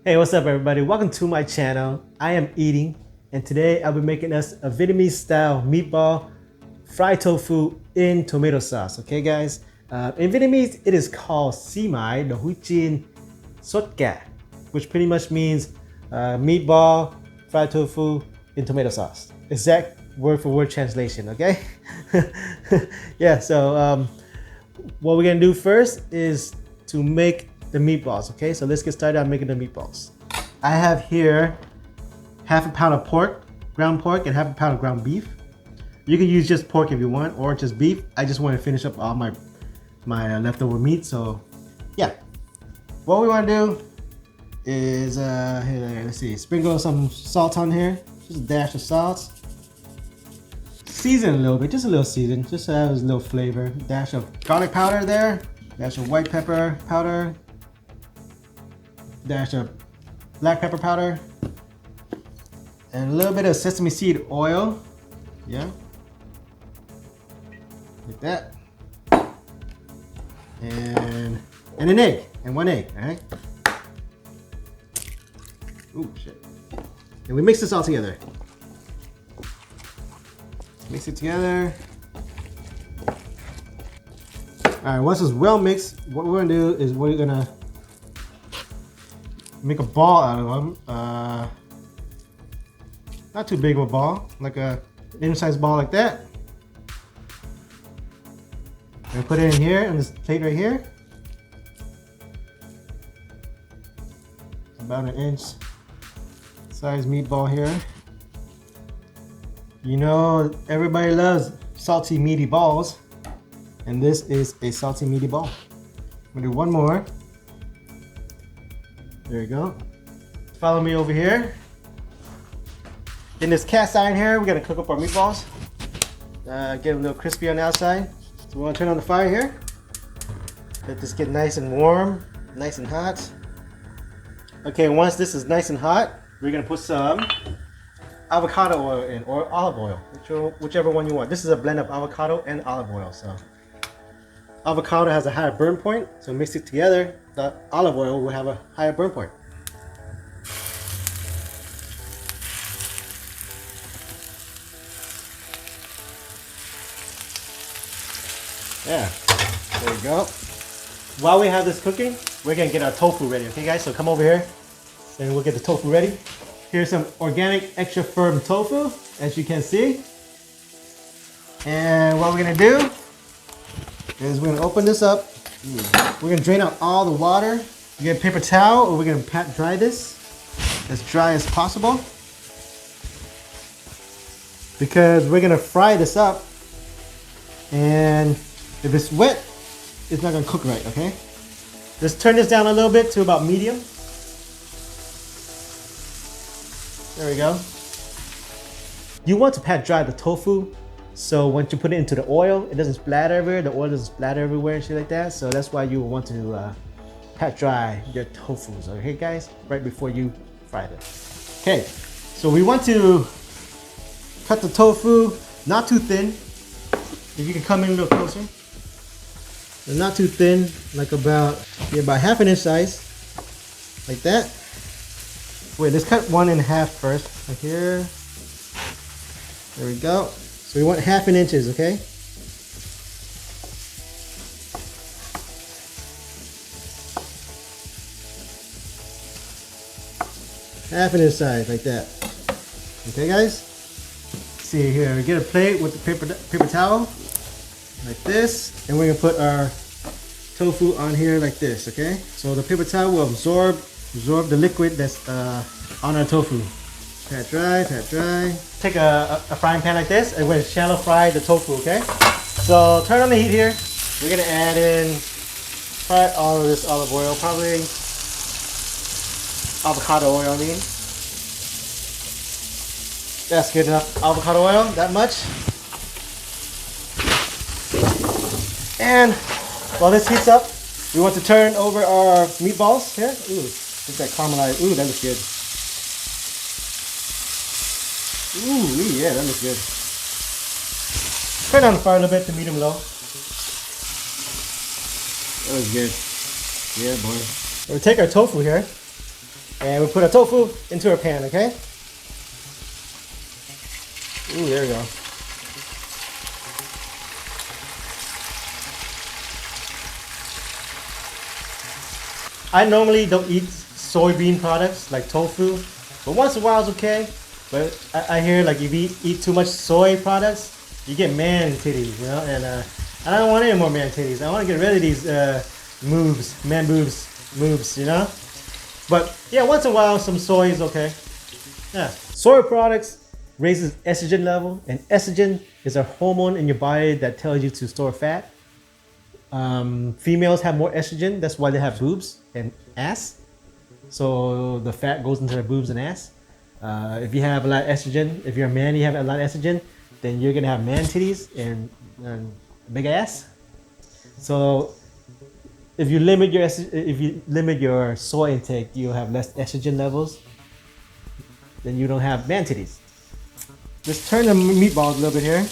Hey, what's up everybody? Welcome to my channel. I am eating, and today I'll be making us a Vietnamese style meatball fried tofu in tomato sauce. Okay guys? In Vietnamese, it is called Xíu Mại Đậu Chiên Sốt, which pretty much means meatball fried tofu in tomato sauce. Exact word for word translation, okay? Yeah, so what we're gonna do first is to make the meatballs, okay? So let's get started on making the meatballs. I have here half a pound of pork, ground pork, and half a pound of ground beef. You can use just pork if you want, or just beef. I just want to finish up all my leftover meat, so yeah. What we want to do is, here, let's see, sprinkle some salt on here, just a dash of salt. Season a little bit, just a little season, just so it has a little flavor. Dash of garlic powder there, dash of white pepper powder, dash of black pepper powder, and a little bit of sesame seed oil. Yeah, like that. And an egg, and one egg, all right? Ooh, shit. And we mix this all together. Mix it together. All right, once it's well mixed, what we're gonna do is we're gonna make a ball out of them. Not too big of a ball, like a medium-sized ball like that. And put it in here on this plate right here. About an inch size meatball here. You know, everybody loves salty meaty balls, and this is a salty meaty ball. I'm gonna do one more. There you go. Follow me over here. In this cast iron here, we're gonna cook up our meatballs. Get them a little crispy on the outside. So we wanna turn on the fire here. Let this get nice and warm, nice and hot. Okay, once this is nice and hot, we're gonna put some avocado oil in, or olive oil, whichever one you want. This is a blend of avocado and olive oil. So avocado has a higher burn point, so mix it together. The olive oil will have a higher burn point. Yeah, there you go. While we have this cooking, we're gonna get our tofu ready, okay guys? So come over here and we'll get the tofu ready. Here's some organic extra firm tofu, as you can see. And what we're gonna do is we're gonna open this up. We're gonna drain out all the water. You get a paper towel, or we're gonna pat dry this as dry as possible, because we're gonna fry this up, and if it's wet, it's not gonna cook right, okay? Let's turn this down a little bit to about medium. There we go. You want to pat dry the tofu, so once you put it into the oil, it doesn't splatter everywhere. The oil doesn't splatter everywhere and shit like that. So that's why you want to pat dry your tofus, okay guys? Right before you fry them. Okay, so we want to cut the tofu not too thin. If you can come in a little closer. And not too thin, like about half an inch size, like that. Wait, let's cut one in half first, like here. There we go. So we want half an inches, okay? Half an inch size, like that. Okay, guys? See here, we get a plate with the paper towel, like this, and we're gonna put our tofu on here like this, okay? So the paper towel will absorb the liquid that's on our tofu. Pat dry, pat dry. Take a frying pan like this, and we're gonna shallow fry the tofu, okay? So turn on the heat here. We're gonna add in probably all of this olive oil, probably avocado oil, I mean. That's good enough avocado oil, that much. And while this heats up, we want to turn over our meatballs here. Ooh, look at that caramelized. Ooh, that looks good. Ooh, yeah, that looks good. Turn down the fire a little bit to medium low. That was good. Yeah, boy. We'll take our tofu here, And we put our tofu into our pan, okay? Ooh, there we go. I normally don't eat soybean products like tofu, but once in a while it's okay. But I hear like if you eat too much soy products, you get man titties, you know? And I don't want any more man titties. I want to get rid of these man boobs, you know? But yeah, once in a while some soy is okay. Yeah, soy products raises estrogen level, and estrogen is a hormone in your body that tells you to store fat. Females have more estrogen, that's why they have boobs and ass. So the fat goes into their boobs and ass. If you have a lot of estrogen, if you're a man, you have a lot of estrogen, then you're gonna have man titties and big ass. So if you limit your soy intake, you'll have less estrogen levels. Then you don't have man titties. Just turn the meatballs a little bit here.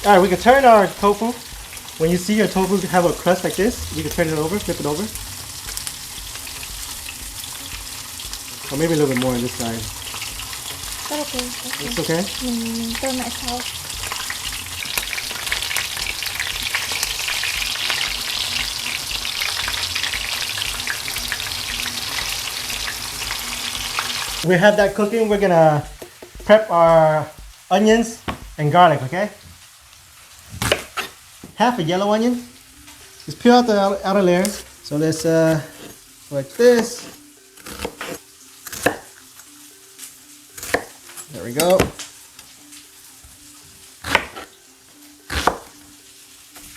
All right, we can turn our tofu. When you see your tofu have a crust like this, you can turn it over, flip it over. Or maybe a little bit more on this side. That's okay. It's okay? Mình turn lại sau. We have that cooking. We're gonna prep our onions and garlic, okay? Half a yellow onion. Just peel out the outer layer. So let's like this. There we go.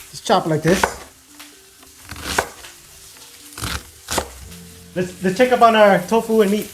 Just chop it like this. Let's check up on our tofu and meat.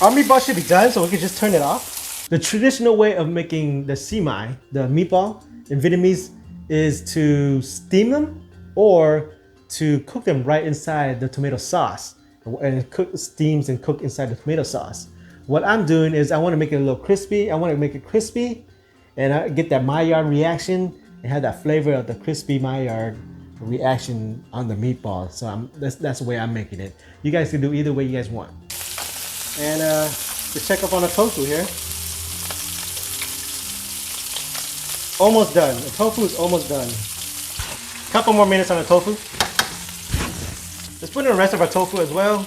Our meatball should be done, so we can just turn it off. The traditional way of making the Xíu Mại, the meatball in Vietnamese, is to steam them or to cook them right inside the tomato sauce, and steams and cook inside the tomato sauce. What I'm doing is I want to make it a little crispy. I want to make it crispy, and I get that Maillard reaction and have that flavor of the crispy Maillard reaction on the meatball. So that's the way I'm making it. You guys can do either way you guys want. And to check up on the tofu here. Almost done. The tofu is almost done. Couple more minutes on the tofu. Let's put in the rest of our tofu as well.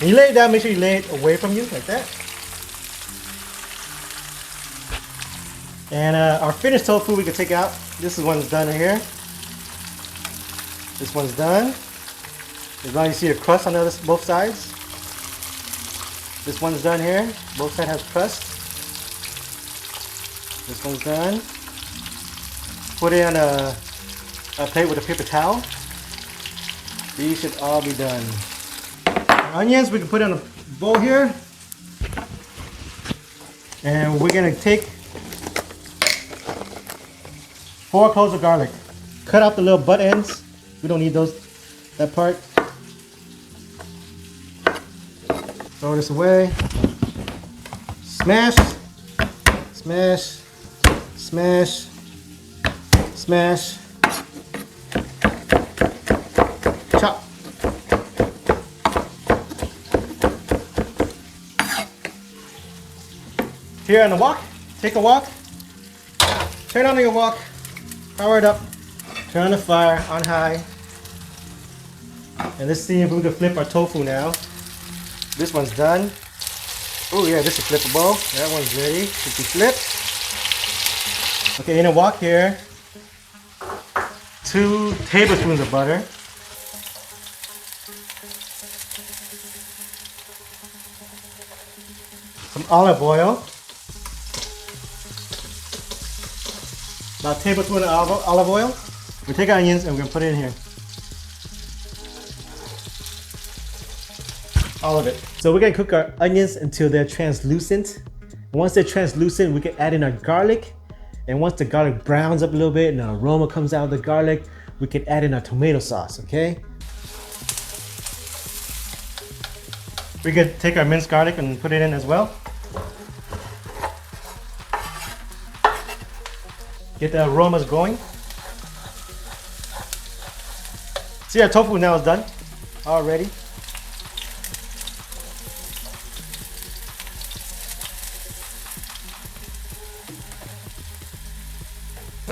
When you lay it down, make sure you lay it away from you like that. And our finished tofu we can take out. This is one's done right here. This one's done. As long as you see a crust on both sides. This one's done here. Both sides have crust. This one's done. Put it on a plate with a paper towel. These should all be done. Onions we can put in a bowl here. And we're gonna take 4 cloves of garlic. Cut out the little butt ends. We don't need that part. Throw this away. Smash, smash, smash, smash. Chop. Here on the wok, take a wok. Turn on your wok. Power it up. Turn on the fire on high. And let's see if we can flip our tofu now. This one's done. Oh yeah, this is flippable. That one's ready to be flipped. Okay, in a wok here, 2 tablespoons of butter. Some olive oil. About a tablespoon of olive oil. We take our onions and we're gonna put it in here. All of it. So we're gonna cook our onions until they're translucent. Once they're translucent, we can add in our garlic. And once the garlic browns up a little bit and the aroma comes out of the garlic, we can add in our tomato sauce, okay? We could take our minced garlic and put it in as well. Get the aromas going. See, our tofu now is done already.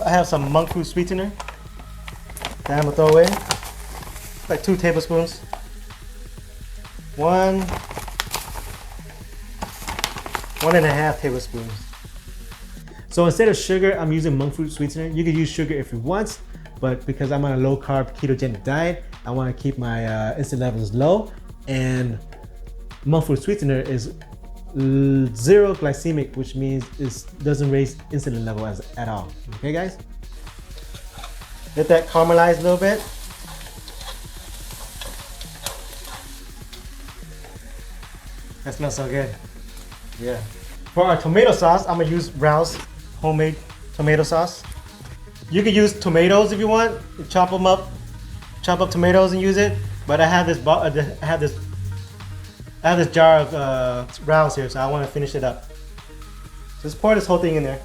I have some monkfruit sweetener that I'm gonna throw in, like 2 tablespoons. 1.5 tablespoons. So instead of sugar, I'm using monkfruit sweetener. You could use sugar if you want, but because I'm on a low carb ketogenic diet, I want to keep my insulin levels low, and monkfruit sweetener is 0 glycemic, which means it doesn't raise insulin level at all. Okay, guys? Let that caramelize a little bit. That smells so good. Yeah. For our tomato sauce, I'm gonna use Ralph's homemade tomato sauce. You can use tomatoes if you want. You chop them up, chop up tomatoes and use it. But I have this jar of Ralph's here, so I want to finish it up. Just pour this whole thing in there.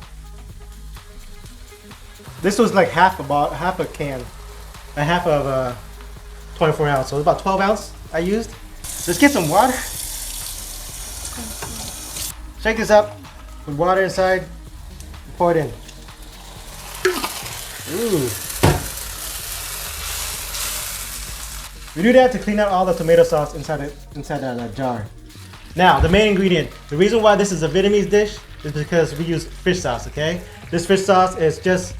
This was like half a can, half of 24 ounce, so it's about 12 ounce I used. Let's get some water. Shake this up with water inside. Pour it in. Ooh. We do that to clean out all the tomato sauce inside that jar. Now, the main ingredient. The reason why this is a Vietnamese dish is because we use fish sauce, okay? This fish sauce is just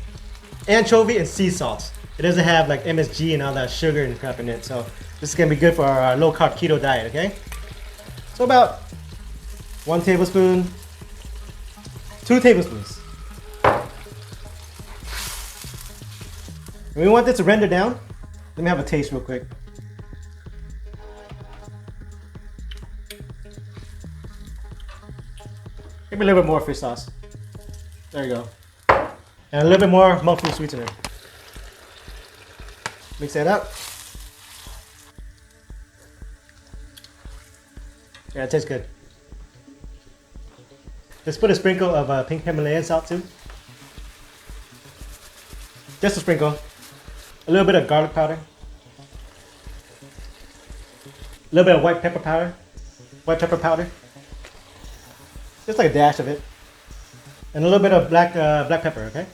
anchovy and sea salt. It doesn't have like MSG and all that sugar and crap in it. So this is gonna be good for our low carb keto diet, okay? So about 1 tablespoon, 2 tablespoons. And we want this to render down. Let me have a taste real quick. Maybe a little bit more fish sauce. There you go. And a little bit more monkfruit sweetener. Mix that up. Yeah, it tastes good. Let's put a sprinkle of pink Himalayan salt too. Just a sprinkle. A little bit of garlic powder. A little bit of white pepper powder. White pepper powder. Just like a dash of it. And a little bit of black pepper, okay?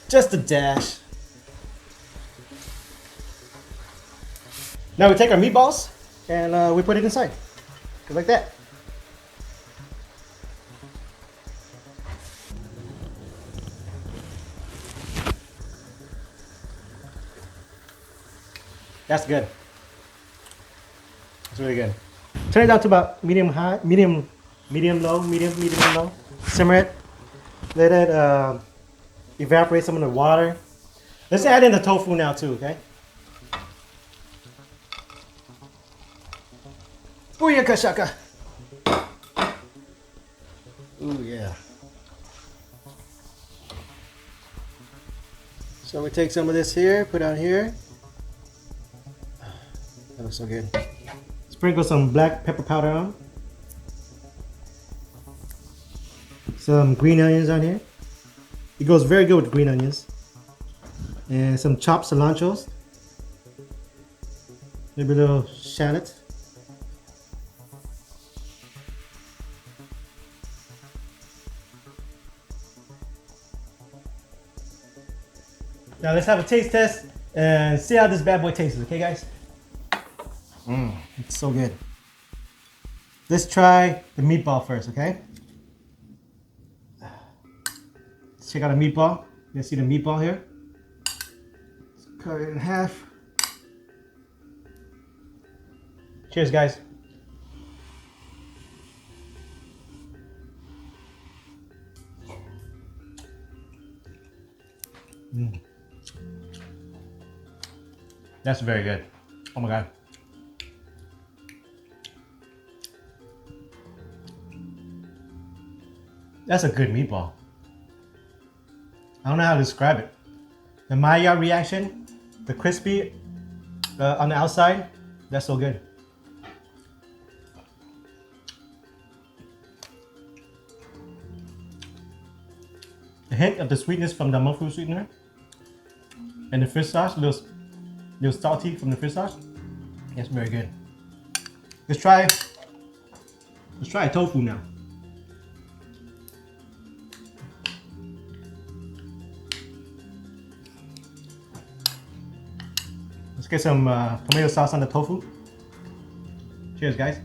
Just a dash. Now we take our meatballs and we put it inside. Just like that. That's good. It's really good. Turn it down to about medium low. Simmer it. Let it evaporate some of the water. Let's add in the tofu now too, okay? Booyaka shaka. Ooh yeah. So we take some of this here, put out here. That looks so good. Sprinkle some black pepper powder on. Some green onions on here. It goes very good with green onions. And some chopped cilantros. Maybe a little shallot. Now let's have a taste test and see how this bad boy tastes, okay guys? It's so good. Let's try the meatball first, okay? Let's check out a meatball. You see the meatball here? Let's cut it in half. Cheers, guys. That's very good. Oh my God. That's a good meatball. I don't know how to describe it. The Maya reaction, the crispy on the outside, that's so good. hint of the sweetness from the monkfruit sweetener. And the fish sauce, little salty from the fish sauce. It's very good. Let's try tofu now. Let's get some tomato sauce on the tofu. Cheers, guys.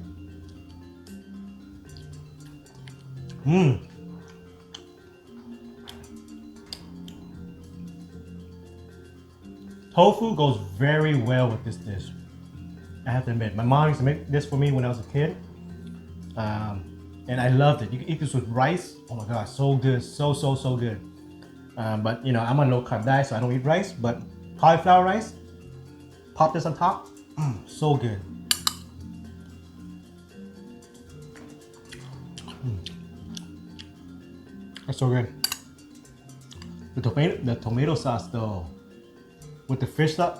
Tofu goes very well with this dish. I have to admit, my mom used to make this for me when I was a kid, and I loved it. You can eat this with rice. Oh my god, so good, so good. But you know, I'm on a low carb diet, so I don't eat rice. But cauliflower rice, pop this on top, so good. That's so good. The tomato sauce though, with the fish sauce,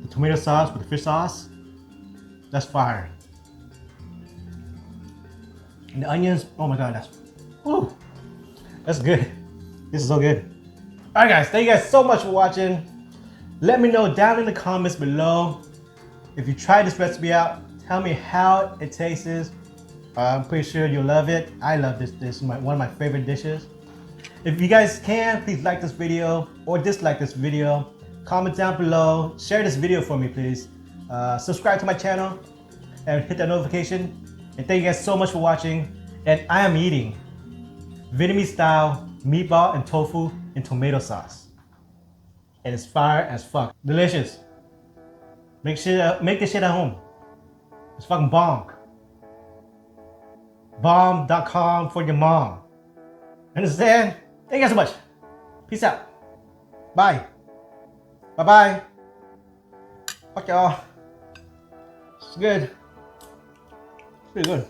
the tomato sauce with the fish sauce, that's fire. And the onions, oh my god, that's good. This is so good. All right, guys, thank you guys so much for watching. Let me know down in the comments below if you tried this recipe out. Tell me how it tastes. I'm pretty sure you'll love it. I love this dish. It's one of my favorite dishes. If you guys can, please like this video or dislike this video. Comment down below. Share this video for me, please. Subscribe to my channel and hit that notification. And thank you guys so much for watching. And I am eating Vietnamese style meatball and tofu in tomato sauce. And it's fire as fuck. Delicious. Make this shit at home. It's fucking bomb. Bomb.com for your mom. Understand? Thank you guys so much. Peace out. Bye. Bye-bye. Fuck y'all. It's good. It's pretty good.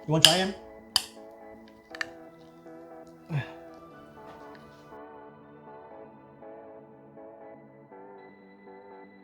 You want to try him?